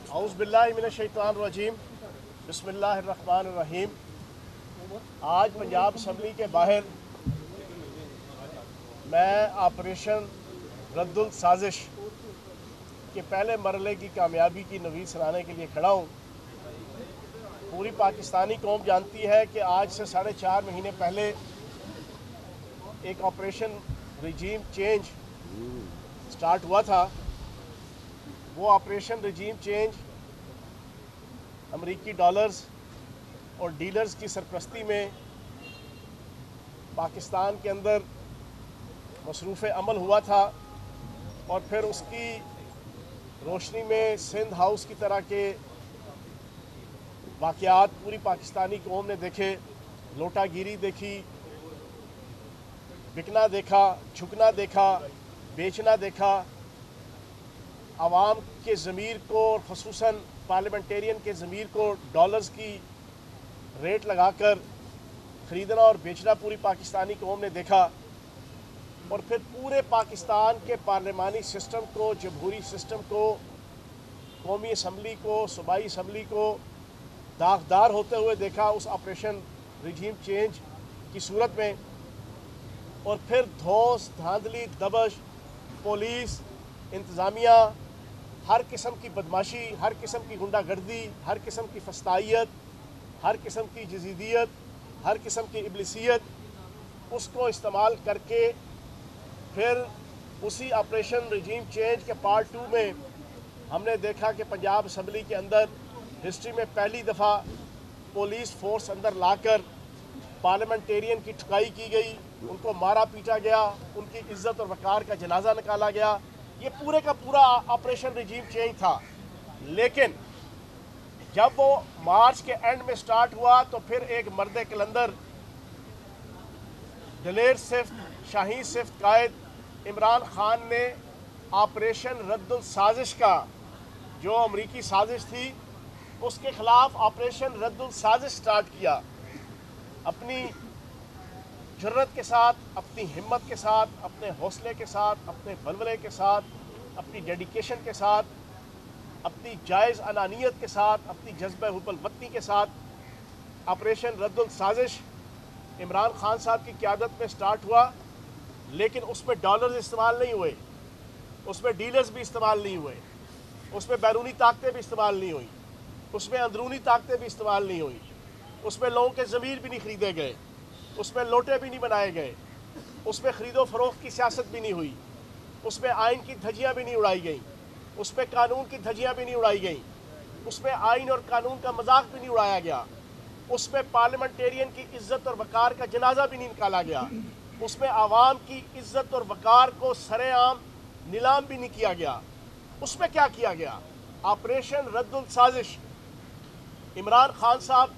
औज़ बिल्लाहि मिनश शैतानिर रजीम बिस्मिल्लाहिर रहमानिर रहीम। आज पंजाब असम्बली के बाहर मैं ऑपरेशन रद्दुल साजिश के पहले मरहले की कामयाबी की नवीद सुनाने के लिए खड़ा हूँ। पूरी पाकिस्तानी कौम जानती है कि आज से 4.5 महीने पहले एक ऑपरेशन रिजीम चेंज स्टार्ट हुआ था। वो ऑपरेशन रिजीम चेंज अमेरिकी डॉलर्स और डीलर्स की सरपरस्ती में पाकिस्तान के अंदर मसरूफ़ अमल हुआ था और फिर उसकी रोशनी में सिंध हाउस की तरह के वाक़यात पूरी पाकिस्तानी कौम ने देखे। लोटागिरी देखी, बिकना देखा, झुकना देखा, बेचना देखा। आवाम के ज़मीर को और ख़ुसूसन पार्लियामेंटेरियन के ज़मीर को डॉलर्स की रेट लगाकर ख़रीदना और बेचना पूरी पाकिस्तानी कौम ने देखा। और फिर पूरे पाकिस्तान के पार्लिमानी सिस्टम को, जमहूरी सिस्टम को, कौमी असम्बली को, सूबाई असम्बली को दागदार होते हुए देखा उस ऑपरेशन रिजीम चेंज की सूरत में। और फिर धौंस, धांधली, दबश, पुलिस, इंतज़ामिया, हर किस्म की बदमाशी, हर किस्म की गुंडागर्दी, हर किस्म की फस्तायत, हर किस्म की जजीदियत, हर किस्म की इब्लिसियत, उसको इस्तेमाल करके फिर उसी ऑपरेशन रिजीम चेंज के पार्ट 2 में हमने देखा कि पंजाब असम्बली के अंदर हिस्ट्री में पहली दफ़ा पुलिस फोर्स अंदर लाकर पार्लियामेंटेरियन की ठुकाई की गई, उनको मारा पीटा गया, उनकी इज्जत और वक़ार का जनाजा निकाला गया। ये पूरे का पूरा ऑपरेशन रिजीम चेंज था। लेकिन जब वो मार्च के एंड में स्टार्ट हुआ तो फिर एक मर्द कलंदर, दलेर सिफ्त, शाहीन सिफ्त कायद इमरान खान ने ऑपरेशन रद्दुल साजिश का, जो अमरीकी साजिश थी, उसके ख़िलाफ़ ऑपरेशन रद्दुल साजिश स्टार्ट किया। अपनी जुर्रत के साथ, अपनी हिम्मत के साथ, अपने हौसले के साथ, अपने बलबले के साथ, अपनी डेडिकेशन के साथ, अपनी जायज़ अनानियत के साथ, अपनी जज्बे हुब्बुल वतनी के साथ ऑपरेशन रद्दुल साजिश इमरान खान साहब की क़यादत में स्टार्ट हुआ। लेकिन उसमें डॉलर्स इस्तेमाल नहीं हुए, उसमें डीलर्स भी इस्तेमाल नहीं हुए, उसमें बैरूनी ताकतें भी इस्तेमाल नहीं हुई, उसमें अंदरूनी ताकतें भी इस्तेमाल नहीं हुई, उसमें लोगों के ज़मीर भी नहीं ख़रीदे गए, उसमें लोटे भी नहीं बनाए गए, उसमें ख़रीदो फ़रोख्त की सियासत भी नहीं हुई, उसमें आइन की धज्जियाँ भी नहीं उड़ाई गई, उसमें कानून की धज्जियाँ भी नहीं उड़ाई गई, उसमें आइन और कानून का मजाक भी नहीं उड़ाया गया, उसमें पार्लियामेंटेरियन की इज़्ज़त और वक़ार का जनाजा भी नहीं निकाला गया, उसमें आवाम की इज़्ज़त और वक़ार को सरेआम नीलाम भी नहीं किया गया। उसमें क्या किया गया? ऑपरेशन रद्दुल साजिश। इमरान खान साहब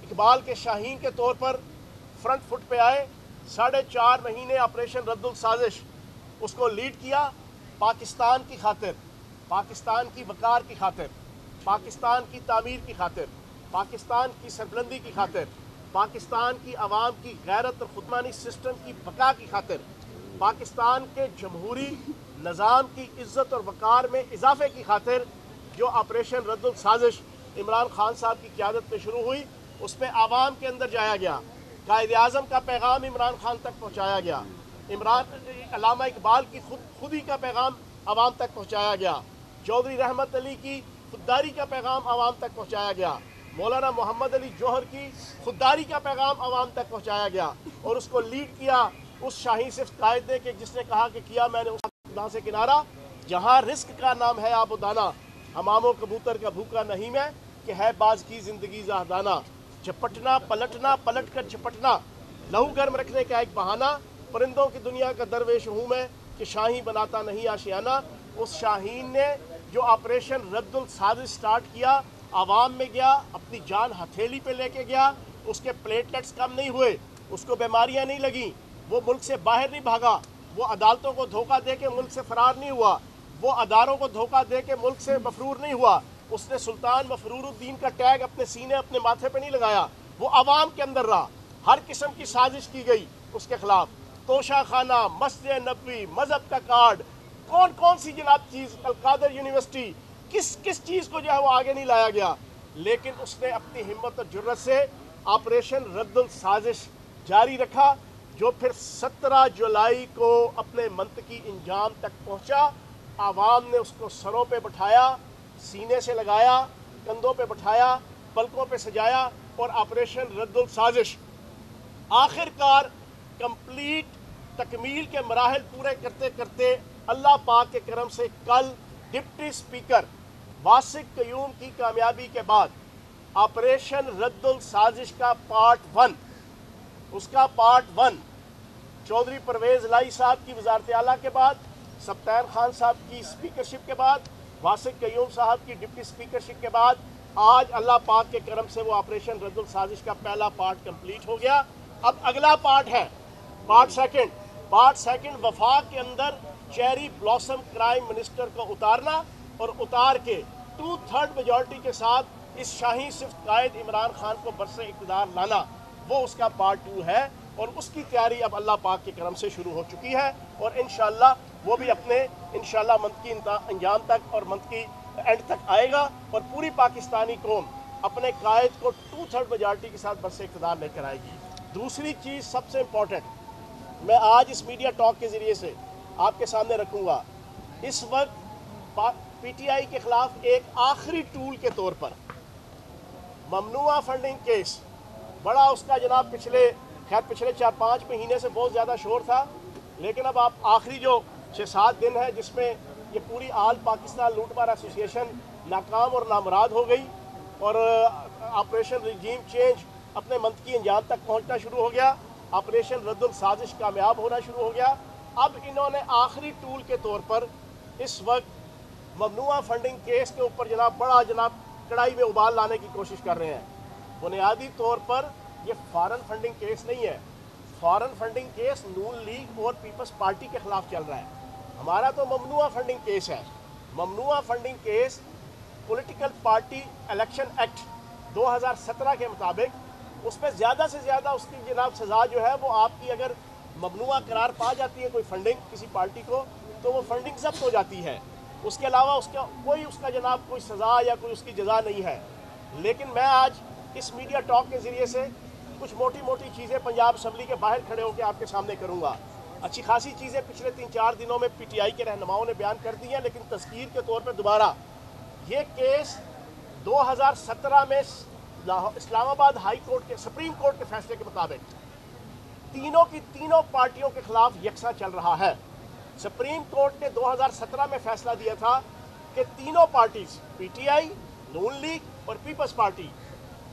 इकबाल के शाहीन के तौर पर फ्रंट फुट पे आए। 4.5 महीने ऑपरेशन रद्दुल साजिश उसको लीड किया, पाकिस्तान की खातिर, पाकिस्तान की वक़ार की खातिर, पाकिस्तान की तामीर की खातिर, पाकिस्तान की सरबुलंदी की खातिर, पाकिस्तान की आवाम की गैरत और खुदमानी सिस्टम की बका की खातिर, पाकिस्तान के जमहूरी निज़ाम की इज़्ज़त और वक़ार में इजाफे की खातिर जो ऑपरेशन रद्दुल साजिश इमरान खान साहब की क़यादत में शुरू हुई, उसमें आवाम के अंदर जाया गया। कायद आज़म का पैगाम इमरान खान तक पहुँचाया गया। अल्लामा इकबाल की खुदी का पैगाम आवाम तक पहुँचाया गया। चौधरी रहमत अली की खुददारी का पैगाम आवाम तक पहुँचाया गया। मौलाना मोहम्मद अली जौहर की खुददारी का पैगाम आवाम तक पहुँचाया गया। और उसको लीड किया उस शाहीन सिफ्त कायद ने, जिसने कहा कि किया मैंने उस खुदा से किनारा, जहाँ रिस्क का नाम है आब दाना, हमामो कबूतर का भूखा नहीं मैं, कि है बाज की ज़िंदगी ज़ाहदाना। झपटना, पलटना, पलट कर झपटना, लहू गर्म रखने का एक बहाना। परिंदों की दुनिया का दरवेश हूँ मैं, कि शाही बनाता नहीं आशियाना। उस शाहीन ने जो ऑपरेशन रद्दुल साजिश स्टार्ट किया, आवाम में गया, अपनी जान हथेली पे लेके गया। उसके प्लेटलेट्स कम नहीं हुए, उसको बीमारियाँ नहीं लगी, वो मुल्क से बाहर नहीं भागा, वो अदालतों को धोखा दे के मुल्क से फ़रार नहीं हुआ, वो अदारों को धोखा दे के मुल्क से मफरूर नहीं हुआ। उसने सुल्तान मफरूरुद्दीन का टैग अपने सीने, अपने माथे पे नहीं लगाया, वो आवाम के अंदर रहा। हर किस्म की साजिश की गई उसके खिलाफ। तोशा खाना, मस्जिद नबवी, मजहब का कार्ड, कौन कौन सी जनाब चीज़, अलकादर यूनिवर्सिटी, किस किस चीज़ को जो है वो आगे नहीं लाया गया, लेकिन उसने अपनी हिम्मत और जुर्रत से ऑपरेशन रद्दुल साजिश जारी रखा, जो फिर 17 जुलाई को अपने मंतकी इंजाम तक पहुंचा। आवाम ने उसको सरों पे बिठाया, सीने से लगाया, कंधों पे बिठाया, पलकों पे सजाया और ऑपरेशन रद्दुल साजिश आखिरकार कंप्लीट तकमील के मराहल पूरे करते करते अल्लाह पाक के करम से कल डिप्टी स्पीकर वासिक कयूम की कामयाबी के बाद ऑपरेशन रद्दुल साजिश का पार्ट 1, उसका पार्ट 1 चौधरी परवेज़ लाई साहब की वज़ारत आला के बाद, सब्तैन खान साहब की स्पीकरशिप के बाद, वासिक कयूम साहब की डिप्टी स्पीकरशिप के बाद आज अल्लाह पाक के करम से वो ऑपरेशन रद्दुल साजिश का पहला पार्ट कंप्लीट हो गया। अब अगला पार्ट है पार्ट सेकंड वफाक के अंदर चेरी ब्लॉसम क्राइम मिनिस्टर को उतारना और उतार के 2/3 मेजॉरिटी के साथ इस शाही सिफ्त कायद इमरान खान को बरसे इक़्तिदार लाना, वो उसका पार्ट 2 है और उसकी तैयारी अब अल्लाह पाक के करम से शुरू हो चुकी है और इंशाअल्लाह वो भी अपने इंशाअल्लाह मंतकी अंजाम तक और मंतकी एंड तक आएगा और पूरी पाकिस्तानी कौम अपने कायद को 2/3 मेजॉरिटी के साथ बरसे इक़्तिदार लेकर आएगी। दूसरी चीज़ सबसे इम्पोर्टेंट मैं आज इस मीडिया टॉक के ज़रिए से आपके सामने रखूँगा, इस वक्त पीटीआई के ख़िलाफ़ एक आखिरी टूल के तौर पर ममनुआ फंडिंग केस, बड़ा उसका जनाब पिछले 4-5 महीने से बहुत ज़्यादा शोर था, लेकिन अब आप आखिरी जो 6-7 दिन है जिसमें ये पूरी आल पाकिस्तान लूटमार एसोसिएशन नाकाम और नामुराद हो गई और ऑपरेशन रिजीम चेंज अपने मंतकी अंजाम तक पहुंचना शुरू हो गया, ऑपरेशन रद्दुल साजिश कामयाब होना शुरू हो गया। अब इन्होंने आखिरी टूल के तौर पर इस वक्त ममनुआ फंडिंग केस के ऊपर बड़ा कढ़ाई में उबाल लाने की कोशिश कर रहे हैं। बुनियादी तौर पर ये फॉरेन फंडिंग केस नहीं है, फॉरेन फंडिंग केस नून लीग और पीपल्स पार्टी के ख़िलाफ़ चल रहा है। हमारा तो ममनुआ फंडिंग केस है। ममनुआ funding case political party election act 2017 के मुताबिक उसमें ज़्यादा से ज़्यादा उसकी सज़ा जो है वो आपकी अगर ममनुआ करार पा जाती है कोई फंडिंग किसी पार्टी को तो वो फंडिंग जब्त हो जाती है। उसके अलावा उसका कोई सज़ा या कोई उसकी जज़ा नहीं है। लेकिन मैं आज इस मीडिया टॉक के ज़रिए से कुछ मोटी मोटी चीज़ें पंजाब असम्बली के बाहर खड़े होकर आपके सामने करूँगा। अच्छी खासी चीज़ें पिछले 3-4 दिनों में पीटीआई के रहनुमाओं ने बयान कर दी हैं, लेकिन तज़कीर के तौर पर दोबारा ये केस 2017 में इस्लामाबाद हाई कोर्ट के सुप्रीम कोर्ट के फैसले के मुताबिक तीनों की तीनों पार्टियों के खिलाफ यकसा चल रहा है। सुप्रीम कोर्ट ने 2017 में फैसला दिया था कि तीनों पार्टीज पीटीआई, नून लीग और पीपल्स पार्टी,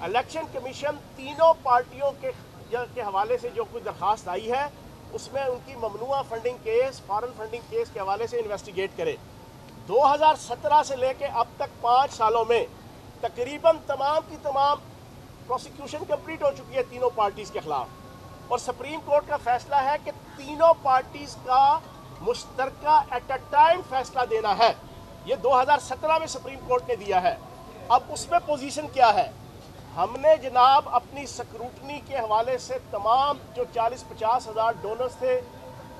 इलेक्शन कमीशन तीनों पार्टियों के हवाले से जो कोई दरख्वास्त आई है उसमें उनकी ममनुआ funding case, foreign funding case के हवाले से इन्वेस्टिगेट करे। 2017 से लेके अब तक 5 सालों में तकरीबन तमाम की तमाम प्रोसिक्यूशन कंप्लीट हो चुकी है तीनों पार्टीज़ के खिलाफ और सुप्रीम कोर्ट का फैसला है कि तीनों पार्टीज़ का मुश्तरका एट अ टाइम फैसला देना है। ये 2017 में सुप्रीम कोर्ट ने दिया है। अब उसमें पोजीशन क्या है? हमने जनाब अपनी स्क्रूटनी के हवाले से तमाम जो 40-50 हज़ार डोनर्स थे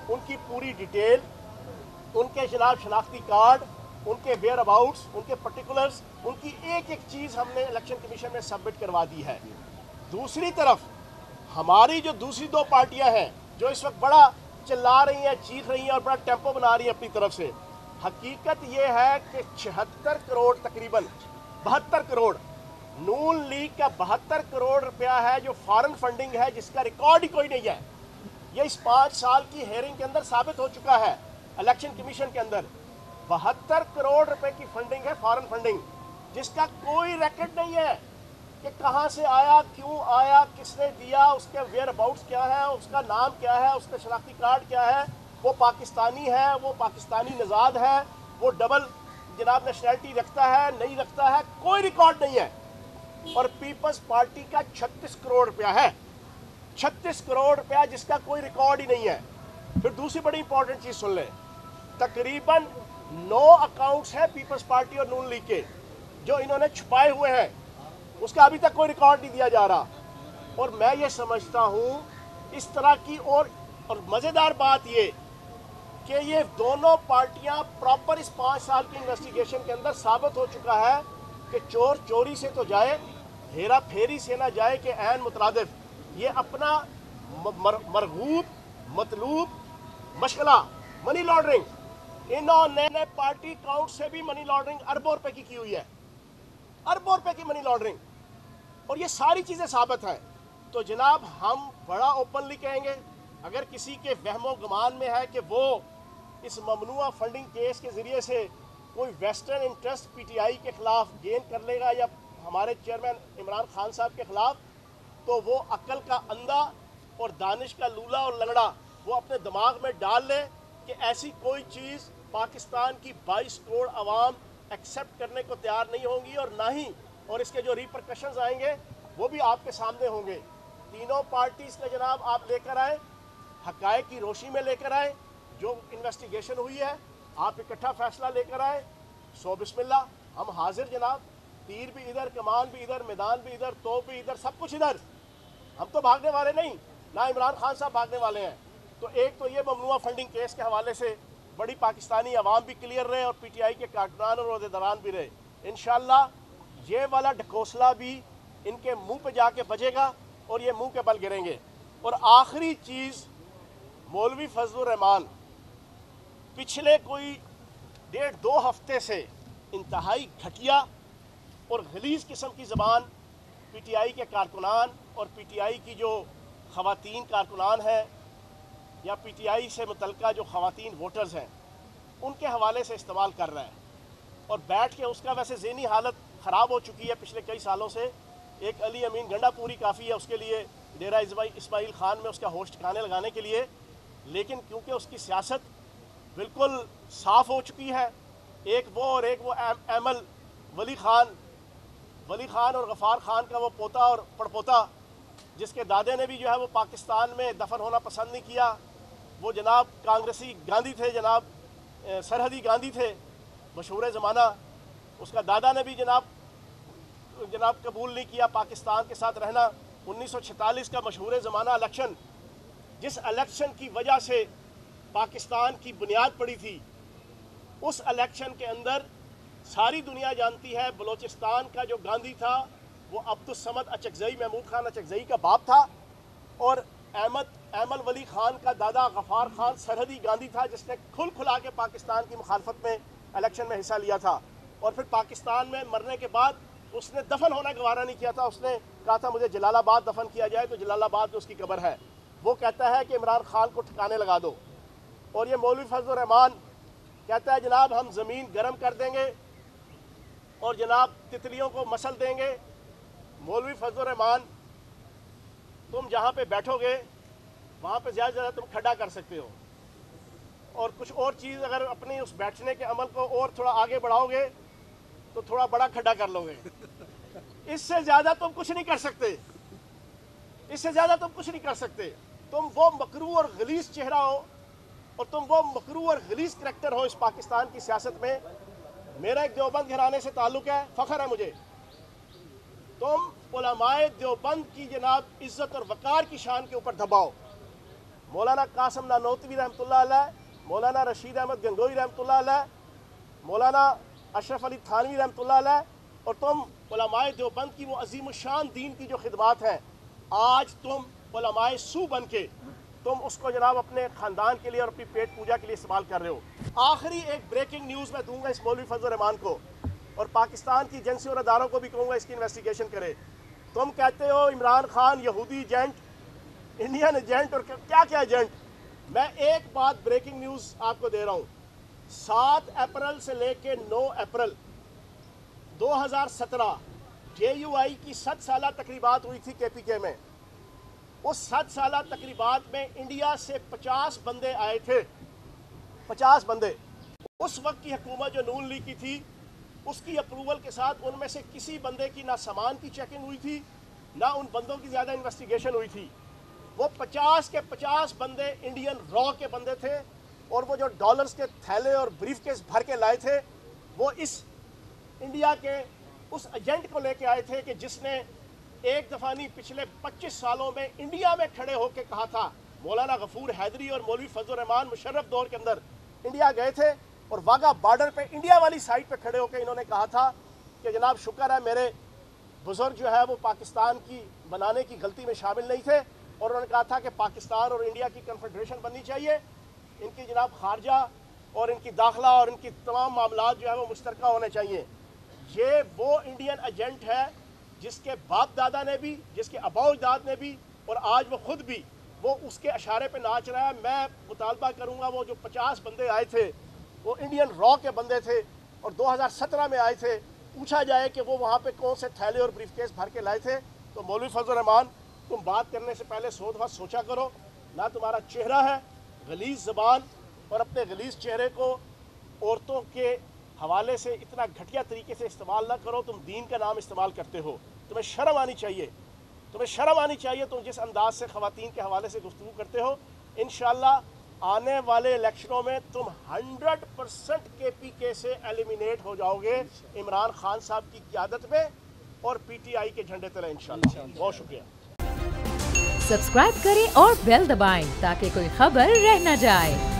उनकी पूरी डिटेल, उनके खिलाफ शनाख्ती कार्ड, उनके वेयर अबाउट्स, उनके पर्टिकुलर्स, उनकी एक एक चीज़ हमने इलेक्शन कमीशन में सबमिट करवा दी है। दूसरी तरफ हमारी जो दूसरी 2 पार्टियां हैं जो इस वक्त बड़ा चिल्ला रही हैं, चीख रही हैं और बड़ा टेम्पो बना रही हैं अपनी तरफ से, हकीकत ये है कि 76 करोड़ तकरीबन 72 करोड़ नून लीग का 72 करोड़ रुपया है जो फॉरेन फंडिंग है जिसका रिकॉर्ड ही कोई नहीं है। ये इस 5 साल की हेयरिंग के अंदर साबित हो चुका है इलेक्शन कमीशन के अंदर। 72 करोड़ रुपए की फंडिंग है, फॉरेन फंडिंग, जिसका कोई रिकॉर्ड नहीं है कि कहाँ से आया, क्यों आया, किसने दिया, उसके वेयर अबाउट्स क्या है, उसका नाम क्या है, उसका शनाख्ती कार्ड क्या है, वो पाकिस्तानी है, वो पाकिस्तानी नज़ाद है, वो डबल जनाब नेशनैलिटी रखता है, नहीं रखता है, कोई रिकॉर्ड नहीं है। और पीपल्स पार्टी का 36 करोड़ रुपया है, 36 करोड़ रुपया जिसका कोई रिकॉर्ड ही नहीं है। फिर दूसरी बड़ी इंपॉर्टेंट चीज़ सुन लें, तकरीबन 9 अकाउंट्स हैं पीपल्स पार्टी और नून लीग के जो इन्होंने छुपाए हुए हैं, उसका अभी तक कोई रिकॉर्ड नहीं दिया जा रहा। और मैं ये समझता हूँ इस तरह की और मज़ेदार बात ये کہ یہ دونوں پارٹیاں پراپر اس 5 سال کی انویسٹیگیشن کے اندر ثابت ہو چکا ہے کہ چور چوری سے تو جائے، ہیرا پھیری سے نہ جائے کہ عین مترادف یہ اپنا مرغوب مطلوب مشغلہ منی لانڈرنگ، انہوں نے پارٹی اکاؤنٹ سے بھی منی لانڈرنگ اربوں روپے کی ہوئی ہے، اربوں روپے کی منی لانڈرنگ، اور یہ ساری چیزیں ثابت ہیں۔ تو جناب ہم بڑا اوپنلی کہیں گے، اگر کسی کے وہم و گمان میں ہے کہ وہ اس ممنوعہ فنڈنگ کیس کے ذریعے سے کوئی western interest P T I کے خلاف گین کر لے گا یا ہمارے چیئرمین عمران خان صاحب کے خلاف، تو وہ عقل کا اندھا اور دانش کا لولا اور لنگڑا وہ اپنے دماغ میں ڈال لے کہ ایسی کوئی چیز پاکستان کی 22 کروڑ عوام ایکسیپٹ کرنے کو تیار نہیں ہوں گی، اور نہ ہی اور اس کے جو ریپرکشنز آئیں گے وہ بھی آپ کے سامنے ہوں گے۔ تینوں پارٹیز کا جناب آپ لے کر آئیں، حقائق کی روشنی میں لے کر آئیں، جو انویسٹیگیشن ہوئی ہے آپ اکٹھا فیصلہ لے کر آئیں، سو بسم اللہ، ہم حاضر جناب، تیر بھی ادھر، کمان بھی ادھر، میدان بھی ادھر، توپ بھی ادھر، سب کچھ ادھر، ہم تو بھاگنے والے نہیں، نہ عمران خان صاحب بھاگنے والے ہیں۔ تو ایک تو یہ ممنوعہ فنڈنگ کیس کے حوالے سے بڑی پاکستانی عوام بھی کلیئر رہے اور پی ٹی آئی کے کارکنان اور عہدیداران بھی رہے، انشاءاللہ یہ والا ڈھکوسلا بھی ان کے منہ پہ جا کے بجے گا اور یہ منہ کے بل گریں گے۔ اور آخری چیز، مولوی فضل الرحمان پچھلے کوئی 1.5-2 ہفتے سے انتہائی گھٹیا اور غلیظ قسم کی زبان پی ٹی آئی کے کارکنان اور پی ٹی آئی کی جو خواتین کارکنان ہیں یا پی ٹی آئی سے متعلقہ جو خواتین ووٹرز ہیں ان کے حوالے سے استعمال کر رہا ہے، اور بیٹھ کے اس کا ویسے ذہنی حالت خراب ہو چکی ہے پچھلے کئی سالوں سے۔ ایک علی امین گنڈا پوری کافی ہے اس کے لیے، ڈیرہ اسماعیل خان میں اس کا ہوش ٹھکانے لگانے کے لیے، لیکن کیونکہ اس کی سیاست بالکل صاف ہو چکی ہے، ایک وہ اور ایک وہ ایمل ولی خان اور غفار خان کا وہ پوتا اور پڑپوتا، جس کے دادے نے بھی جو ہے وہ پاکستان میں دفن ہونا پسند نہیں کیا، وہ جناب کانگریسی گاندھی تھے، جناب سرحدی گاندھی تھے مشہور زمانہ، اس کا دادا نے بھی جناب قبول نہیں کیا پاکستان کے ساتھ رہنا۔ 1946 کا مشہور زمانہ الیکشن، جس الیکشن کی وجہ سے پاکستان کی بنیاد پڑی تھی، اس الیکشن کے اندر ساری دنیا جانتی ہے بلوچستان کا جو گاندھی تھا وہ عبدالصمد اچکزئی، محمود خان اچکزئی کا باپ تھا، اور ایمل ولی خان کا دادا غفار خان سرحدی گاندھی تھا، جس نے کھلا کے پاکستان کی مخالفت میں الیکشن میں حصہ لیا تھا، اور پھر پاکستان میں مرنے کے بعد اس نے دفن ہونا گوارا نہیں کیا تھا، اس نے کہا تھا مجھے جلال آباد دفن کیا جائے، تو جلال آباد میں اس کی قبر ہے۔ وہ کہتا ہے کہ عمران خان کو ٹھکانے لگا دو، اور یہ مولوی فضل الرحمان کہتا ہے جناب ہم زمین گرم کر دیں گے اور جناب تتلیوں کو مسل دیں گے۔ مولوی فضل الرحمان، تم جہاں پہ بیٹھو گے وہاں پہ زیادہ سے زیادہ تم کھڑا کر سکتے ہو، اور کچھ اور چیز اگر اپنی اس بیٹھنے کے عمل کو اور تھوڑا آگے بڑھاؤ گے تو تھوڑا بڑا کھڑا کر لو گے، اس سے زیادہ تم کچھ نہیں کر سکتے، اس سے زیادہ تم کچھ نہیں کر سکتے۔ تم وہ مکروہ اور غلیظ چہرہ ہو، اور تم وہ مکروہ اور غلیظ کریکٹر ہو اس پاکستان کی سیاست میں۔ میرا ایک دیوبند گھرانے سے تعلق ہے، فخر ہے مجھے، تم علماء دیوبند کی جناب عزت اور وقار کی شان کے اوپر دباؤ۔ مولانا قاسم نانوتوی رحمۃ اللہ علیہ، مولانا رشید احمد گنگوئی رحمۃ اللہ علیہ، مولانا اشرف علی تھانوی رحمۃ اللہ علیہ، اور تم علماء دیوبند کی وہ عظیم الشان دین کی جو خدمات ہیں، آج تم علماء سو بن کے تم اس کو جناب اپنے خاندان کے لیے اور اپنی پیٹ پوجا کے لیے استعمال کر رہے ہو۔ آخری ایک بریکنگ نیوز میں دوں گا اس مولوی فضل الرحمان کو، اور پاکستان کی ایجنسی اور اداروں کو بھی کہوں گا اس کی انویسٹیگیشن کرے۔ تم کہتے ہو عمران خان یہودی ایجنٹ، انڈین ایجنٹ اور کیا ایجنٹ، میں ایک بات بریکنگ نیوز آپ کو دے رہا ہوں، 7 اپریل سے لے کے 9 اپریل 2017 جے یو آئی کی 7 سالہ تقریبات ہوئی تھی کے پی کے میں۔ اس 7 سالہ تقریبات میں انڈیا سے 50 بندے آئے تھے، 50 بندے۔ اس وقت کی حکومت جو نون لیگ کی تھی، اس کی اپروول کے ساتھ ان میں سے کسی بندے کی نہ سامان کی چیکنگ ہوئی تھی، نہ ان بندوں کی زیادہ انویسٹیگیشن ہوئی تھی۔ وہ 50 کے 50 بندے انڈین را کے بندے تھے، اور وہ جو ڈالرز کے تھیلے اور بریف کیس بھر کے لائے تھے وہ اس انڈیا کے اس ایجنٹ کو لے کے آئے تھے کہ جس نے ایک دفعہ نہیں پچھلے 25 سالوں میں انڈیا میں کھڑے ہو کے کہا تھا، مولانا غفور حیدری اور مولوی فضل الرحمان مشرف دور کے اندر इंडिया गए थे और वाघा बॉर्डर पे इंडिया वाली साइड पे खड़े होकर इन्होंने कहा था कि जनाब शुक्र है मेरे बुजुर्ग जो है वो पाकिस्तान की बनाने की गलती में शामिल नहीं थे, और उन्होंने कहा था कि पाकिस्तान और इंडिया की कन्फेडरेशन बननी चाहिए, इनकी जनाब खारजा और इनकी दाखिला और इनकी तमाम मामलात जो है वो मुश्तरका होने चाहिए। ये वो इंडियन एजेंट है जिसके बाप दादा ने भी, जिसके अबा अजदाद ने भी, और आज वो खुद भी वो उसके इशारे पे नाच रहा है। मैं मुतालबा करूंगा वो जो 50 बंदे आए थे वो इंडियन रॉ के बंदे थे और 2017 में आए थे, पूछा जाए कि वो वहाँ पे कौन से थैले और ब्रीफकेस भर के लाए थे, तो मौलवी फजल रहमान तुम बात करने से पहले सोचा करो। ना तुम्हारा चेहरा है, गलीज़ ज़बान, और अपने गलीज़ चेहरे को औरतों के हवाले से इतना घटिया तरीके से इस्तेमाल ना करो। तुम दीन का नाम इस्तेमाल करते हो, तुम्हें शर्म आनी चाहिए, तुम्हें शर्म आनी चाहिए। तुम जिस अंदाज से ख़वातीन के हवाले से गुफ्तगू करते हो, इंशाअल्लाह आने वाले इलेक्शनों में तुम 100% KPK से एलिमिनेट हो जाओगे इमरान खान साहब की क़यादत में और PTI के झंडे तले इंशाअल्लाह। बहुत शुक्रिया। सब्सक्राइब करें और बेल दबाएं ताकि कोई खबर रह न जाए।